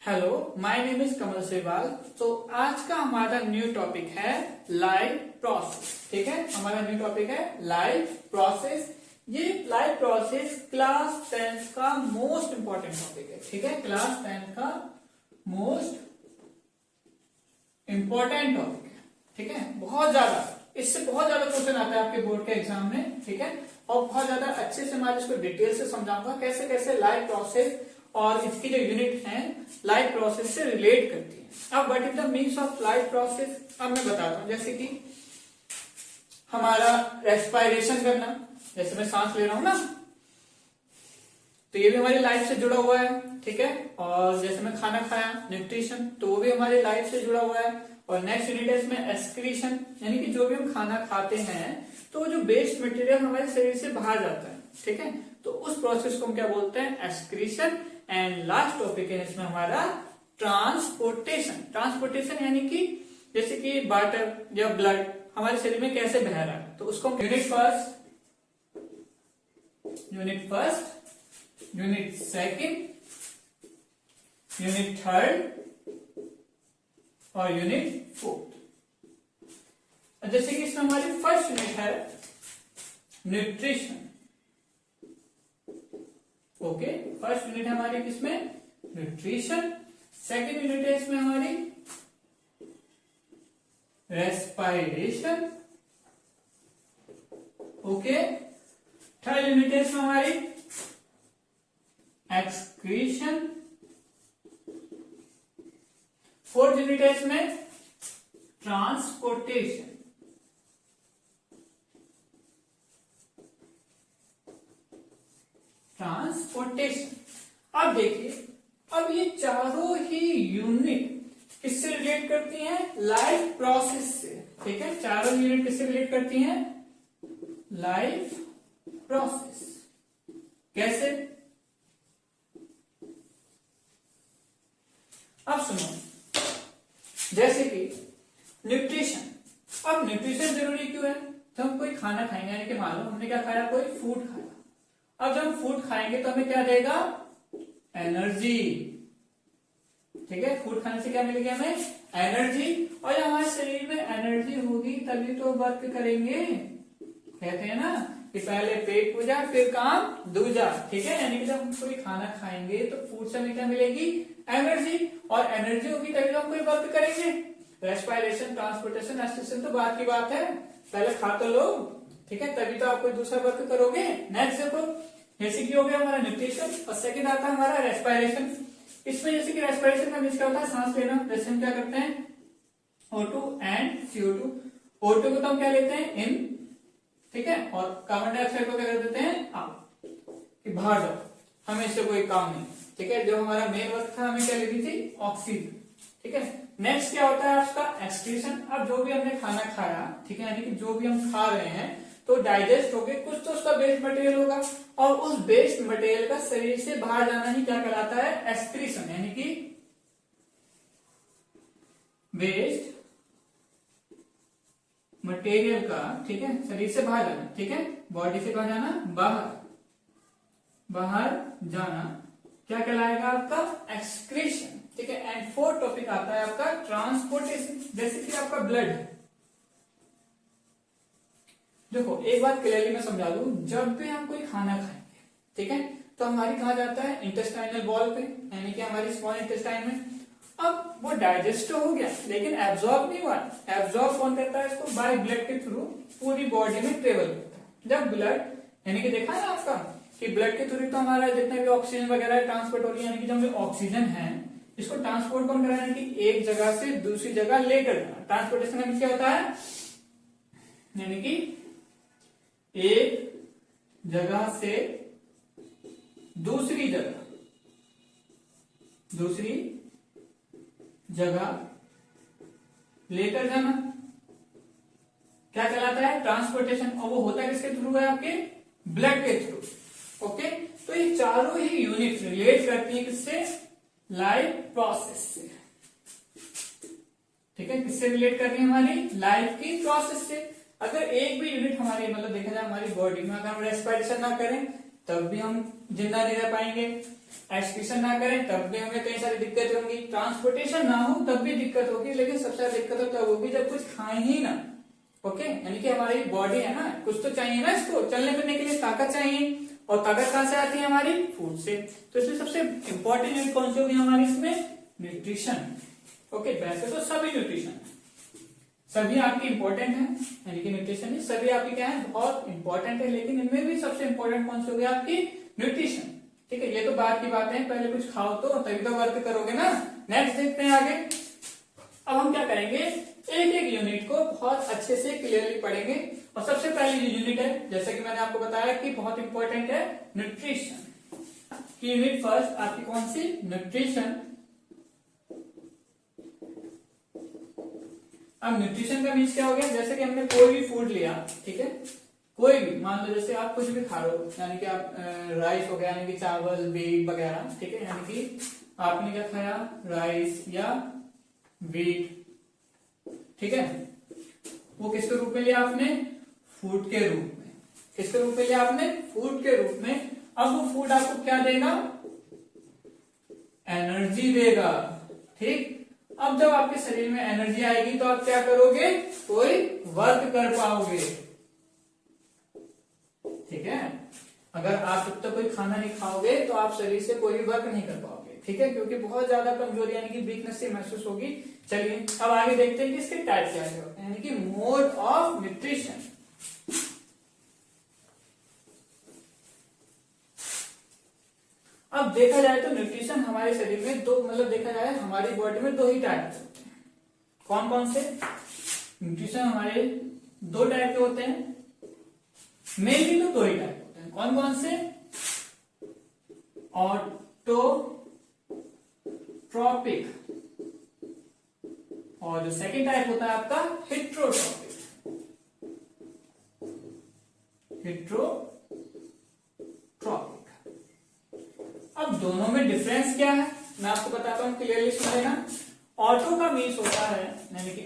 Hello, my name is कमल सेवाल। तो आज का हमारा न्यू टॉपिक है लाइफ प्रोसेस। ठीक है, हमारा न्यू टॉपिक है लाइफ प्रोसेस। ये लाइफ प्रोसेस क्लास 10th का मोस्ट इंपॉर्टेंट टॉपिक है। ठीक है, क्लास 10th का मोस्ट इंपॉर्टेंट टॉपिक है। ठीक है, बहुत ज्यादा, इससे बहुत ज्यादा क्वेश्चन आता है आपके बोर्ड के एग्जाम में। ठीक है, और बहुत ज्यादा अच्छे से मैं इसको डिटेल से समझाऊंगा कैसे कैसे लाइफ प्रोसेस और इसकी जो यूनिट है लाइफ प्रोसेस से रिलेट करती है। अब what is the means of life process, अब मैं बताता हूं। जैसे कि हमारा रेस्पिरेशन करना, जैसे मैं सांस ले रहा हूं ना, तो ये भी हमारी लाइफ से जुड़ा हुआ है। ठीक है, और जैसे मैं खाना खाया, न्यूट्रिशन, तो वो भी हमारी लाइफ से जुड़ा हुआ है। और नेक्स्ट यूनिट है इसमें एक्सक्रीशन, यानी कि जो भी हम खाना खाते हैं तो जो वेस्ट मटेरियल हमारे शरीर से बाहर जाता है। ठीक है, तो उस प्रोसेस को हम क्या बोलते हैं, एक्सक्रीशन। एंड लास्ट टॉपिक है इसमें हमारा ट्रांसपोर्टेशन। ट्रांसपोर्टेशन यानी कि जैसे कि वाटर या ब्लड हमारे शरीर में कैसे बह रहा है, तो उसको unit first, unit second, unit third और यूनिट फोर्थ। जैसे कि इसमें हमारी फर्स्ट यूनिट है न्यूट्रिशन। ओके, फर्स्ट यूनिट है हमारी किसमें, न्यूट्रिशन। सेकंड यूनिट है इसमें हमारी रेस्पिरेशन। ओके, थर्ड यूनिट है इसमें हमारी एक्सक्रीशन। फोर्थ यूनिट है इसमें ट्रांसपोर्टेशन। ट्रांसपोर्टेशन। अब देखिए, अब ये चारों ही यूनिट किससे रिलेट करती हैं, लाइफ प्रोसेस से। ठीक है, चारों यूनिट किससे रिलेट करती हैं, लाइफ प्रोसेस। कैसे, अब सुनो। जैसे कि न्यूट्रिशन। अब न्यूट्रिशन जरूरी क्यों है, तो हम कोई खाना खाएंगे, यानी कि मान लो हमने क्या खाया, कोई फूड खाया। अब जब हम फूड खाएंगे तो हमें क्या देगा, एनर्जी। ठीक है, फूड खाने से क्या मिलेगी, हमें एनर्जी। और जब हमारे शरीर में एनर्जी होगी तभी तो वर्क करेंगे। कहते हैं ना कि पहले पेट पूजा फिर काम दूजा। ठीक है, यानी कि जब हम कोई खाना खाएंगे तो फूड से हमें क्या मिलेगी, एनर्जी। और एनर्जी होगी तभी तो हम कोई वर्क करेंगे। रेस्पिरेशन, ट्रांसपोर्टेशन, एक्सक्रीशन तो बात की बात है, पहले खा तो लो। ठीक है, तभी तो आप कोई दूसरा वर्क करोगे। नेक्स्ट देखो, जैसे कि हो गया हमारा न्यूट्रिशन और सेकंड आता है हमारा रेस्पिरेशन। इसमें जैसे कि रेस्पिरेशन का मीन्स क्या होता है, सांस लेना। जैसे हम क्या करते हैं, O2 एंड CO2। O2 को तो हम क्या लेते हैं, इन। ठीक है, और कार्बन डाइऑक्साइड को क्या कर देते हैं, आउट, कि बाहर जाओ, हमें इससे कोई काम नहीं। ठीक है, जो हमारा मेन वर्क था, हमें क्या लेनी थी, ऑक्सीजन। ठीक है, नेक्स्ट क्या होता है आपका एक्सक्रीशन। अब जो भी हमने खाना खाया, ठीक है, यानी कि जो भी हम खा रहे हैं तो डाइजेस्ट हो गए, कुछ तो उसका वेस्ट मटेरियल होगा, और उस वेस्ट मटेरियल का शरीर से बाहर जाना ही क्या कहलाता है, एक्सक्रीशन। यानी कि वेस्ट मटेरियल का, ठीक है, शरीर से बाहर जाना। ठीक है, बॉडी से बाहर जाना, बाहर जाना क्या कहलाएगा आपका, एक्सक्रीशन। ठीक है, एंड फोर्थ टॉपिक आता है आपका ट्रांसपोर्टेशन। जैसे कि आपका ब्लड है, देखो एक बात क्लियरली मैं समझा दूं, जब भी हम कोई खाना खाएंगे, ठीक है, तो हमारी कहा जाता है, इंटेस्टाइनल वॉल पे, यानी कि हमारी स्मॉल इंटेस्टाइन में। अब वो डाइजेस्ट हो गया लेकिन एब्जॉर्ब नहीं हुआ। एब्जॉर्ब कौन करता है इसको, बाय ब्लड के थ्रू पूरी बॉडी में ट्रेवल करता है। जब ब्लड, यानी कि देखा है ना आपका कि ब्लड के थ्रू तो हमारा जितने भी ऑक्सीजन वगैरह ट्रांसपोर्ट हो रही है, यानी कि जो ऑक्सीजन है इसको ट्रांसपोर्ट कौन कर रहा है, यानी कि एक जगह से दूसरी जगह लेकर जाना। ट्रांसपोर्टेशन में क्या होता है, यानी कि एक जगह से दूसरी जगह लेकर जाना क्या कहलाता है, ट्रांसपोर्टेशन। और वो होता है किसके थ्रू है, आपके ब्लड के थ्रू। ओके, तो ये चारों ही यूनिट रिलेट करती है किससे, लाइफ प्रोसेस से। ठीक है, किससे रिलेट कर रही है, हमारी लाइफ की प्रोसेस से। अगर एक भी यूनिट हमारी, मतलब देखा जाए हमारी बॉडी में, अगर हम रेस्पिरेशन ना करें तब भी हम जिंदा नहीं रह पाएंगे। एक्सक्रीशन ना करें तब भी हमें कई सारी दिक्कतें होंगी, ट्रांसपोर्टेशन ना हो तब भी दिक्कत होगी, लेकिन सबसे ज्यादा दिक्कत तब होगी जब कुछ खाए ही ना। ओके, यानी कि हमारी बॉडी है ना, कुछ तो चाहिए ना, इसको चलने फिरने के लिए ताकत चाहिए, और ताकत कहां से आती है? हमारी फूड से। तो इसमें सबसे इंपॉर्टेंट यूनिट कौन सी होगी हमारी इसमें? न्यूट्रिशन। ओके, वैसे तो सभी न्यूट्रिशन सभी आपकी इंपॉर्टेंट है, यानी कि न्यूट्रिशन सभी आपकी क्या है? बहुत इंपॉर्टेंट है, लेकिन इनमें भी सबसे इंपॉर्टेंट कौन सी होगी? आपकी न्यूट्रिशन। ठीक है, ये तो बात की बात है, पहले कुछ खाओ तो तभी तो वर्क करोगे ना। नेक्स्ट देखते हैं आगे। अब हम क्या करेंगे, एक एक यूनिट को बहुत अच्छे से क्लियरली पढ़ेंगे। और सबसे पहली जो यूनिट है, जैसे कि मैंने आपको बताया कि बहुत इंपॉर्टेंट है, न्यूट्रिशन की यूनिट फर्स्ट आपकी कौन सी? न्यूट्रिशन। अब न्यूट्रिशन का मीन्स क्या हो गया? जैसे कि हमने कोई भी फूड लिया, ठीक है, कोई भी, मान लो जैसे आप कुछ भी खा रहे हो, यानी कि आप राइस हो गया, यानी कि चावल, व्हीट वगैरह, ठीक है, यानी कि आपने क्या खाया? राइस या व्हीट, ठीक है, वो किसके रूप में लिया आपने? फूड के रूप में। किसके रूप में लिया आपने? फूड के रूप में। अब वो फूड आपको क्या देगा? एनर्जी देगा। ठीक, अब जब आपके शरीर में एनर्जी आएगी तो आप क्या करोगे? कोई वर्क कर पाओगे। ठीक है, अगर आप जब तक कोई खाना नहीं खाओगे तो आप शरीर से कोई भी वर्क नहीं कर पाओगे। ठीक है, क्योंकि बहुत ज्यादा कमजोरी यानी कि वीकनेस से महसूस होगी। चलिए अब आगे देखते हैं कि इसके टाइप क्या है, यानी कि मोड ऑफ न्यूट्रिशन। अब देखा जाए तो न्यूट्रिशन हमारे शरीर में दो, मतलब देखा जाए हमारी बॉडी में दो ही टाइप होते हैं। कौन कौन से? न्यूट्रिशन हमारे दो टाइप के होते हैं, मेनली तो दो ही टाइप होते हैं। कौन कौन से? ऑटोट्रॉपिक, और जो सेकेंड टाइप होता है आपका हेट्रोट्रॉपिक। हेट्रोट्रॉपिक। अब दोनों में डिफरेंस क्या है मैं आपको बताता हूं, क्लियरली सुन लेना। ऑटो का मीन्स होता है, यानी कि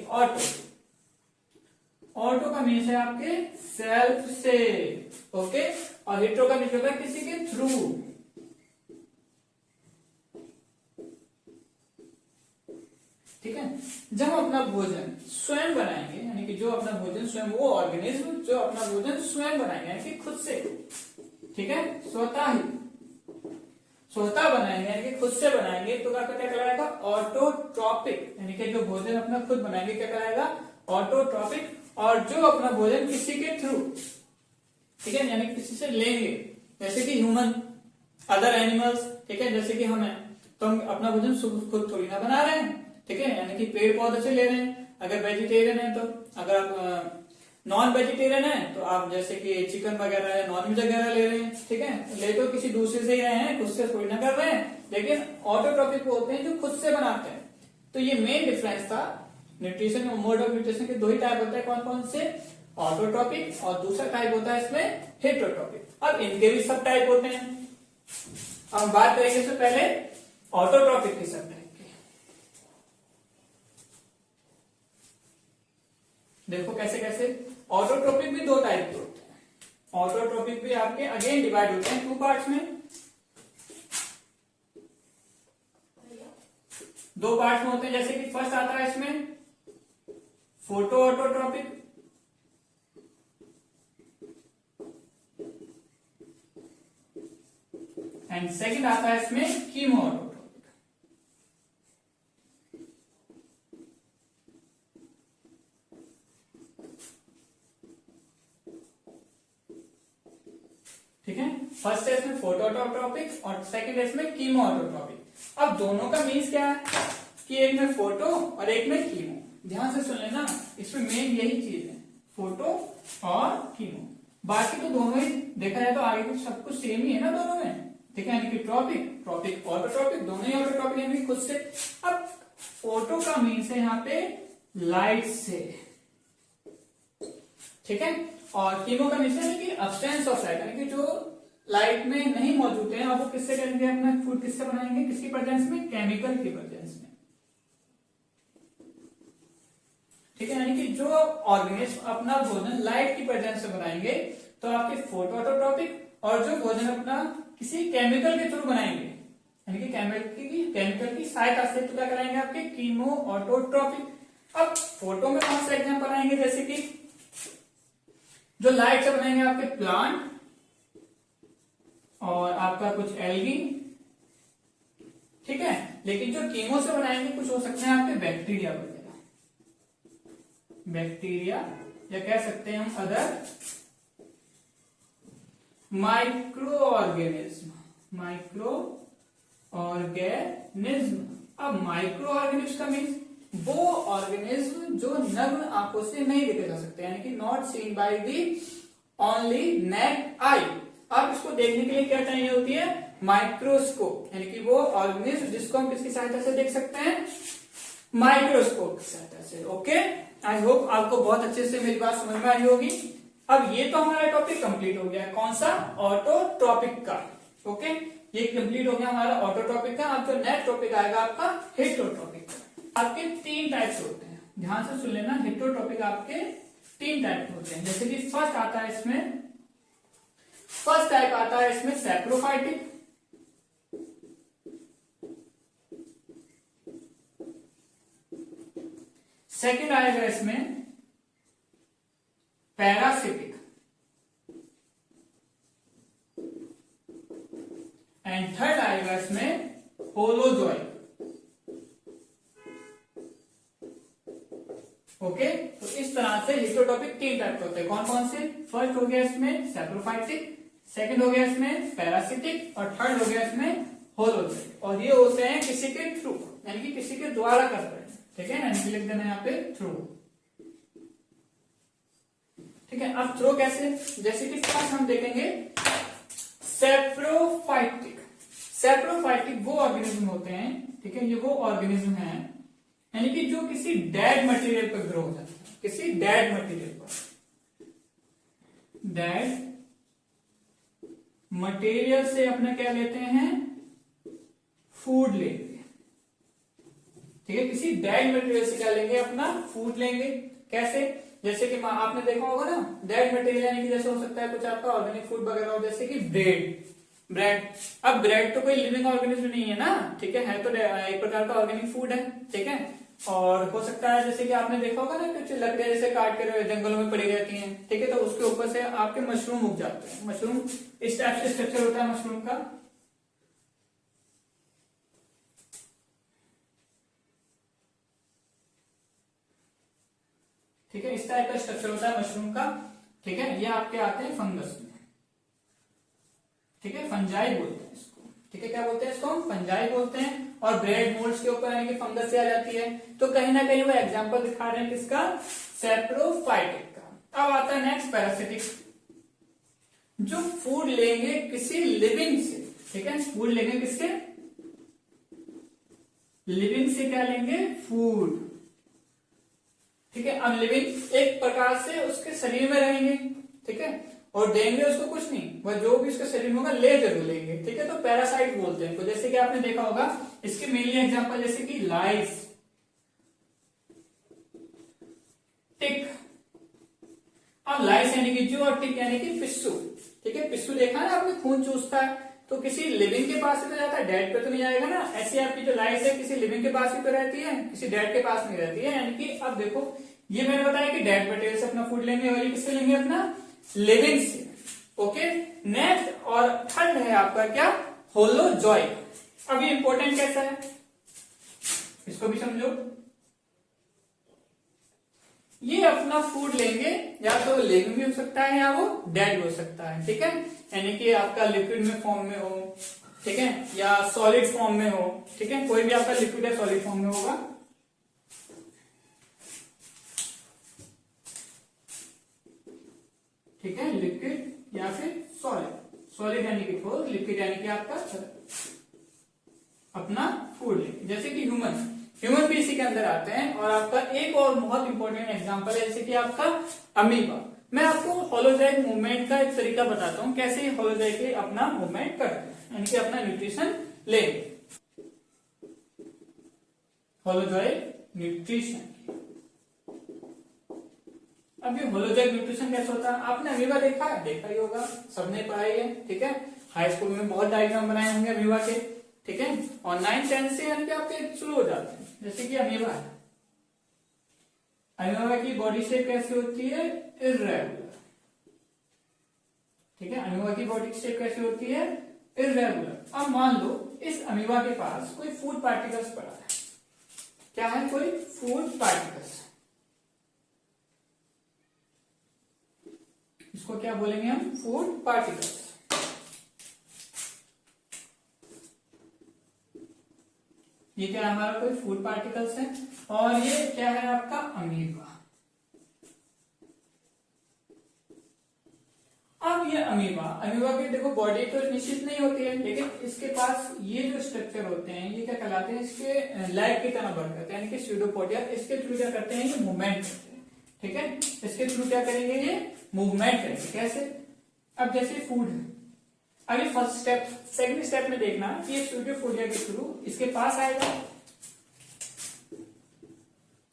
ऑटो का मीन्स है आपके सेल्फ से, ओके, और हेट्रो का मीन्स होता है किसी के थ्रू। ठीक है, जब हम अपना भोजन स्वयं बनाएंगे, यानी कि जो अपना भोजन स्वयं, वो ऑर्गेनिज्म जो अपना भोजन स्वयं बनाएंगे, यानी कि खुद से, ठीक है, स्वतः बनाएंगे, यानी कि खुद से बनाएंगे, तो क्या कहलाएगा? ऑटोट्रॉपिक। यानी कि जो भोजन अपना खुद बनाएंगे क्या कहलाएगा? ऑटोट्रॉपिक। और जो अपना भोजन किसी के थ्रू, ठीक है, यानी किसी से लेंगे, जैसे कि ह्यूमन, अदर एनिमल्स, ठीक है, जैसे कि हमें, तो हम अपना भोजन खुद थोड़ी ना बना रहे हैं, ठीक है, यानी कि पेड़ पौधे से ले रहे हैं। अगर वेजिटेरियन है तो, अगर आप नॉन वेजिटेरियन है तो आप जैसे कि चिकन वगैरह है, नॉन वेज वगैरह ले रहे हैं, ठीक है, ले तो किसी दूसरे से ही रहे हैं, खुद से थोड़ी ना कर रहे हैं। लेकिन ऑटोट्रॉपिक होते हैं जो खुद से बनाते हैं। तो ये मेन डिफरेंस था न्यूट्रिशन और मोड ऑफ न्यूट्रिशन के। दो ही टाइप होते हैं, कौन कौन से? ऑटोट्रॉपिक, और दूसरा टाइप होता है इसमें हेट्रोट्रॉपिक। अब इनके भी सब टाइप होते हैं। अब बात करेंगे इससे पहले ऑटोट्रॉपिक के सब टाइप की। देखो कैसे कैसे। ऑटोट्रॉपिक भी दो टाइप के होते हैं। ऑटोट्रॉपिक भी आपके अगेन डिवाइड होते हैं टू पार्ट्स में, दो पार्ट में होते हैं। जैसे कि फर्स्ट आता है इसमें फोटो ऑटोट्रॉपिक, एंड सेकंड आता है इसमें कीमो ऑटोट्रॉपिक। ठीक है, फर्स्ट है इसमें फोटो ऑटोट्रॉपिक और सेकंड है इसमें कीमो ऑटोट्रॉपिक। अब दोनों का मीन्स क्या है कि एक में फोटो और एक में कीमो। ध्यान से सुन लेना, इसमें मेन यही चीज है, फोटो और कीमो। बाकी तो दोनों ही देखा जाए तो आगे कुछ सब कुछ सेम ही है ना दोनों में, ठीक है, यानी कि ट्रॉपिक ऑटोट्रॉपिक, दोनों ही ऑटोट्रॉपिक यानी कि खुद से। अब फोटो का मीन्स है यहाँ पे लाइट से, ठीक है, और कीमो का मीन्स है कि अब्सेंस ऑफ लाइट, यानी कि जो लाइट में नहीं मौजूद है, अब वो किससे करेंगे? अपना फूड किससे बनाएंगे? किसकी प्रेजेंस में? केमिकल की प्रेजेंस में, ठीक है, यानी कि जो ऑर्गेनिज्म अपना भोजन लाइट की प्रेजेंस से बनाएंगे तो आपके फोटो ऑटोट्रॉपिक, और जो भोजन अपना किसी केमिकल के थ्रू बनाएंगे यानी कि केमिकल की सहायता से तो क्या कराएंगे आपके कीमो ऑटोट्रॉपिक। अब फोटो में कौन सा एग्जांपल आएंगे, जैसे कि जो लाइट से बनाएंगे आपके प्लांट और आपका कुछ एल्गी, ठीक है। लेकिन जो कीमो से बनाएंगे कुछ हो सकते हैं आपके बैक्टीरिया वगैरह, बैक्टीरिया या कह सकते हैं हम अदर माइक्रो ऑर्गेनिज्म। अब माइक्रो ऑर्गेनिज्म का मीन्स वो ऑर्गेनिज्म जो नग्न आंखों से नहीं देखे जा सकते, यानी कि not seen by the only necked आई। अब इसको देखने के लिए क्या चाहिए होती है, माइक्रोस्कोप, यानी कि वो ऑर्गेनिज्म जिसको हम किसकी सहायता से देख सकते हैं, माइक्रोस्कोप की सहायता से। ओके, आई होप आपको बहुत अच्छे से मेरी बात समझ में आई होगी। अब ये तो हमारा टॉपिक कंप्लीट हो गया, कौन सा, ऑटोट्रॉपिक का। ओके, ये कंप्लीट हो गया हमारा ऑटोट्रॉपिक का। अब जो नेक्स्ट टॉपिक आएगा आपका हेटेरोट्रॉपिक का। आपके 3 टाइप्स होते हैं, ध्यान से सुन लेना। हेटेरोट्रॉपिक आपके 3 टाइप होते हैं, जैसे कि फर्स्ट आता है इसमें, फर्स्ट टाइप आता है इसमें सैप्रोफाइटिक, सेकंड आएगा इसमें पैरासिटिक, एंड थर्ड आएगा इसमें होलोजोइक। ओके, तो इस तरह से हेटेरोट्रॉपिक 3 टाइप के होते हैं। कौन कौन से, फर्स्ट हो गया इसमें सैप्रोफाइटिक, सेकंड हो गया इसमें पैरासिटिक, और थर्ड हो गया इसमें होलोजोइक। और ये होते हैं किसी के थ्रू, यानी कि किसी के द्वारा कर रहे हैं, ठीक है, यानी कि लिख देना यहाँ पे थ्रू। ठीक है, अब थ्रो कैसे, जैसे कि फर्स्ट हम देखेंगे सैप्रोफाइटिक। सैप्रोफाइटिक वो ऑर्गेनिज्म होते हैं, ठीक है, ये वो ऑर्गेनिज्म है यानी कि जो किसी डेड मटेरियल पर ग्रो हो जाता है, किसी डेड मटेरियल पर, डेड मटेरियल से अपना क्या लेते हैं, फूड लेंगे, ठीक है, किसी डेड मटेरियल से क्या लेंगे, अपना फूड लेंगे। कैसे, जैसे कि आपने देखा होगा ना, डेड मटेरियल यानी कि जैसे हो सकता है कुछ आपका ऑर्गेनिक फूड वगैरह हो, जैसे कि ब्रेड। अब ब्रेड तो कोई लिविंग ऑर्गेनिज्म नहीं है ना, ठीक है तो एक प्रकार का ऑर्गेनिक फूड है, ठीक है। और हो सकता है जैसे कि आपने देखा होगा ना, कुछ लकड़ियां जैसे काट के जंगलों में पड़ी रहती हैं, ठीक है, तो उसके ऊपर से आपके मशरूम उग जाते हैं। मशरूम इस टाइप से स्ट्रक्चर होता है मशरूम का, ठीक है, इस टाइप का स्ट्रक्चर होता है मशरूम का, ठीक है। ये आपके आते हैं फंगस में, ठीक है, फंजाई बोलते हैं इसको, ठीक है, क्या बोलते हैं इसको, हम फंजाई बोलते हैं। और ब्रेड मोल्ड्स के ऊपर यानी कि फंगस से आ जाती है, तो कहीं ना कहीं वो एग्जांपल दिखा रहे हैं किसका, सैप्रोफाइटिक का। अब आता है नेक्स्ट पैरासिटिक, जो फूड लेंगे किसी लिविंग से, ठीक है, फूड लेंगे किससे, लिविंग से क्या लेंगे, फूड, ठीक है। अब लिविंग एक प्रकार से उसके शरीर में रहेंगे, ठीक है, और देंगे उसको कुछ नहीं, वह जो भी उसके शरीर में होगा ले जरूर लेंगे, ठीक है, तो पैरासाइट बोलते हैं। तो जैसे कि आपने देखा होगा इसके मेनली एग्जांपल जैसे कि लाइस, टिक। अब लाइस यानी कि जो, और टिक यानी कि पिस्सू, ठीक है, पिस्सू देखा ना आपने, खून चूसता है, तो किसी लिविंग के पास ही तो जाता है, डेड पे तो नहीं जाएगा ना। ऐसी आपकी जो लाइस है किसी लिविंग के पास ही तो रहती है, किसी डेड के पास नहीं रहती है। यानी कि अब देखो ये मैंने बताया कि डेड मटेरियल से अपना फूड लेंगे, और ये किससे लेंगे, अपना लिविंग से। ओके, नेक्स्ट और थर्ड है आपका क्या, होलोजोइक। अब ये इंपॉर्टेंट कैसा है, इसको भी समझो। ये अपना फूड लेंगे, या तो लिविंग भी हो सकता है या वो डेड भी हो सकता है, ठीक है, यानी कि आपका लिक्विड में फॉर्म में हो, ठीक है, या सॉलिड फॉर्म में हो, ठीक है, कोई भी आपका लिक्विड या सॉलिड फॉर्म में होगा। ठीक है, लिक्विड या फिर सॉलिड, सॉलिड यानी कि ठोस, लिक्विड यानी कि आपका अपना फूड लेंगे, जैसे कि ह्यूमन भी इसी के अंदर आते हैं। और आपका एक और बहुत इंपॉर्टेंट एग्जांपल है जैसे कि आपका अमीबा। मैं आपको होलोजोइक मूवमेंट का एक तरीका बताता हूं, कैसे होलोजोइक अपना मूवमेंट करते हैं, यानी कि अपना न्यूट्रिशन लेंगे। होलोजोइक न्यूट्रिशन, अब ये होलोजोइक न्यूट्रिशन कैसे होता है, आपने अमीबा देखा ही होगा, सबने पढ़ा ही है, ठीक है, हाई स्कूल में बहुत डायग्राम बनाए होंगे अमीबा के, ठीक है, और 9 10 से यानी कि आपके शुरू हो जाते हैं। जैसे कि अमीबा है, अमीबा की बॉडी शेप कैसी होती है, इर्रेगुलर, ठीक है, अमीबा की बॉडी शेप कैसी होती है, इर्रेगुलर। अब मान लो इस अमीबा के पास कोई फूड पार्टिकल्स पड़ा है, क्या है, कोई फूड पार्टिकल्स, इसको क्या बोलेंगे हम, फूड पार्टिकल्स। ये क्या है, हमारा कोई फूड पार्टिकल्स है, और ये क्या है आपका अमीबा। अब ये अमीबा की देखो बॉडी तो निश्चित नहीं होती है, लेकिन इसके पास ये जो स्ट्रक्चर होते हैं ये क्या कहलाते हैं, इसके लैग की तरह वर्क करते हैं, यानी कि स्यूडोपोडिया। इसके थ्रू क्या करते हैं, ये मूवमेंट करते हैं, ठीक है, इसके थ्रू क्या करेंगे, ये मूवमेंट करेंगे। कैसे, अब जैसे फूड है, अभी फर्स्ट स्टेप, सेकंड स्टेप में देखना कि ये स्यूडोपोडिया के थ्रू इसके पास आएगा।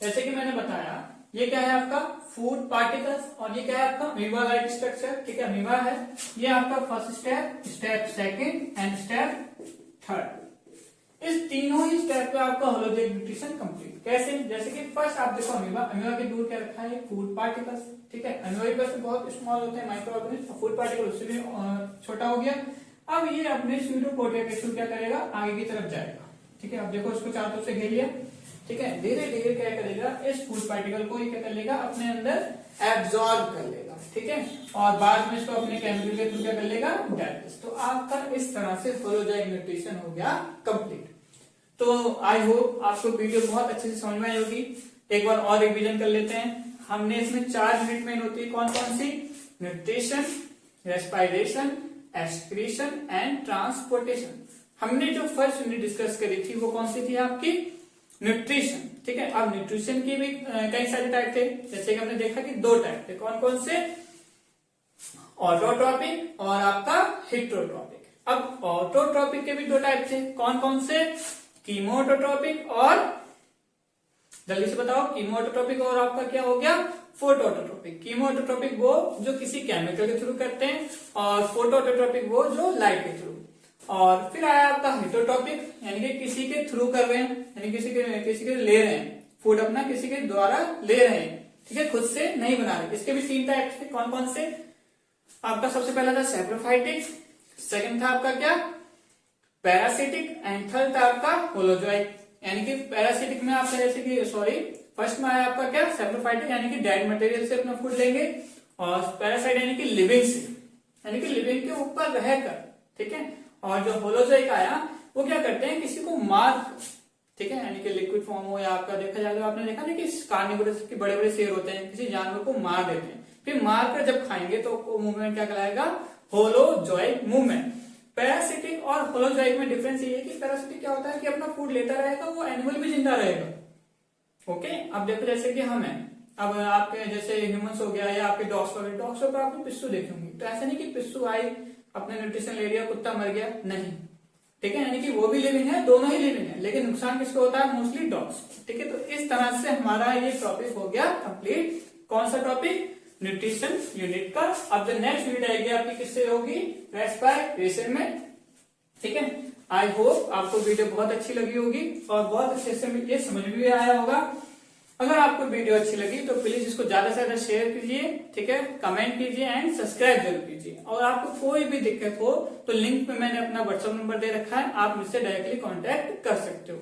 जैसे कि मैंने बताया ये क्या है आपका फूड पार्टिकल्स, और ये क्या है आपका अमीबा लाइक स्ट्रक्चर, ठीक है, अमीबा है। ये आपका first step, step second and step third. इस तीनों ही स्टेप पे आपका होलोजैक न्यूट्रिशन कंप्लीट। कैसे, जैसे कि फर्स्ट आप देखो अमीबा के दूर क्या रखा है, फूड पार्टिकल्स, ठीक है, अमीबा से बहुत स्मॉल होते हैं माइक्रो ऑर्गेनिज्म, फूड पार्टिकल उससे भी छोटा हो गया। अब ये अपने स्यूडोपोडिया के थ्रू क्या करेगा, आगे की तरफ जाएगा, ठीक है। अब देखो इसको चारों तरफ से घेर लिया, ठीक है, धीरे धीरे क्या करेगा, इस फूड पार्टिकल को ये क्या कर लेगा, अपने अंदर एब्जॉर्ब कर लेगा, ठीक है, और बाद में इसको अपने केमिकल के थ्रू क्या कर लेगा, डाइजेस्ट। तो आपका इस तरह से होलोजैक न्यूट्रिशन हो गया कंप्लीट। तो आई होप आपको वीडियो बहुत अच्छे से समझ में आई होगी। एक बार और रिवीजन कर लेते हैं। हमने इसमें 4 यूनिट मेन होती है, कौन कौन सी, nutrition, respiration, excretion and transportation. हमने जो फर्स्ट यूनिट डिस्कस करी थी वो कौन सी थी आपकी, न्यूट्रिशन, ठीक है। अब न्यूट्रिशन की भी कई सारे टाइप थे, जैसे कि हमने देखा कि 2 टाइप थे, कौन कौन से, ऑटोट्रॉपिक और आपका हेटेरोट्रॉपिक। अब ऑटोट्रॉपिक के भी 2 टाइप थे, कौन कौन से, कीमोटोट्रॉपिक और, जल्दी से बताओ, कीमोटोट्रॉपिक और आपका क्या हो गया, फोटोऑटोट्रॉपिक। कीमोटोट्रॉपिक वो जो किसी केमिकल के थ्रू करते हैं, और फोटोऑटोट्रॉपिक वो जो लाइट के थ्रू। और फिर आया आपका हेटेरोट्रॉपिक, यानी कि किसी के थ्रू कर रहे हैं, यानी किसी के ले रहे हैं फूड, अपना किसी के द्वारा ले रहे हैं, ठीक है, खुद से नहीं बना रहे। इसके भी 3 टाइप थे, कौन कौन से, आपका सबसे पहला था सैप्रोफाइटिक, सेकंड था आपका क्या, पैरासिटिक, एंड थर्ड था आपका होलोजोइक। यानी कि पैरासिटिक में आपका जैसे कि फर्स्ट में आया आपका क्या, सैप्रोफाइटिक, यानी कि डेड मटेरियल से अपना फूड लेंगे, और पैरासाइट यानी कि लिविंग से, यानी कि लिविंग के ऊपर रहकर, ठीक है। और जो होलोजोइक आया वो क्या करते हैं, किसी को मार, ठीक है, यानी कि लिक्विड फॉर्म हो, या आपका देखा जाए, आपने देखा ना कि कार्निवोरस के बड़े बड़े शेर होते हैं, किसी जानवर को मार देते हैं, फिर मार कर जब खाएंगे तो मूवमेंट क्या कहलाएगा, होलोजोइक मूवमेंट। पैरासिटिक और होलोजोइक में डिफरेंस ये है कि पैरासिटिक क्या होता है कि अपना फूड लेता रहेगा, वो एनिमल भी जिंदा रहेगा। ओके, अब देखो जैसे कि हम हैं, अब आपके जैसे ह्यूमंस हो गया, या आपके डॉग्स हो गए, डॉग्स पर आपने पिस्सू देखे होंगे, तो ऐसा नहीं कि पिस्सू आई अपने न्यूट्रिशन ले लिया, कुत्ता मर गया, नहीं, ठीक है, यानी कि वो भी लिविंग है, दोनों ही लिविंग है, लेकिन नुकसान किसको होता है, मोस्टली डॉग्स, ठीक है। तो इस तरह से हमारा ये टॉपिक हो गया कंप्लीट। कौन सा टॉपिक, न्यूट्रिशन यूनिट का। अब जो नेक्स्ट यूनिट आएगी आपकी किससे होगी, रेस्पिरेशन में, ठीक है। आई होप आपको वीडियो बहुत अच्छी लगी होगी और बहुत अच्छे से ये समझ में भी आया होगा। अगर आपको वीडियो अच्छी लगी तो प्लीज इसको ज्यादा से ज्यादा शेयर कीजिए, ठीक है, कमेंट कीजिए एंड सब्सक्राइब जरूर कीजिए। और आपको कोई भी दिक्कत हो तो लिंक पे मैंने अपना व्हाट्सएप नंबर दे रखा है, आप मुझसे डायरेक्टली कांटेक्ट कर सकते हो।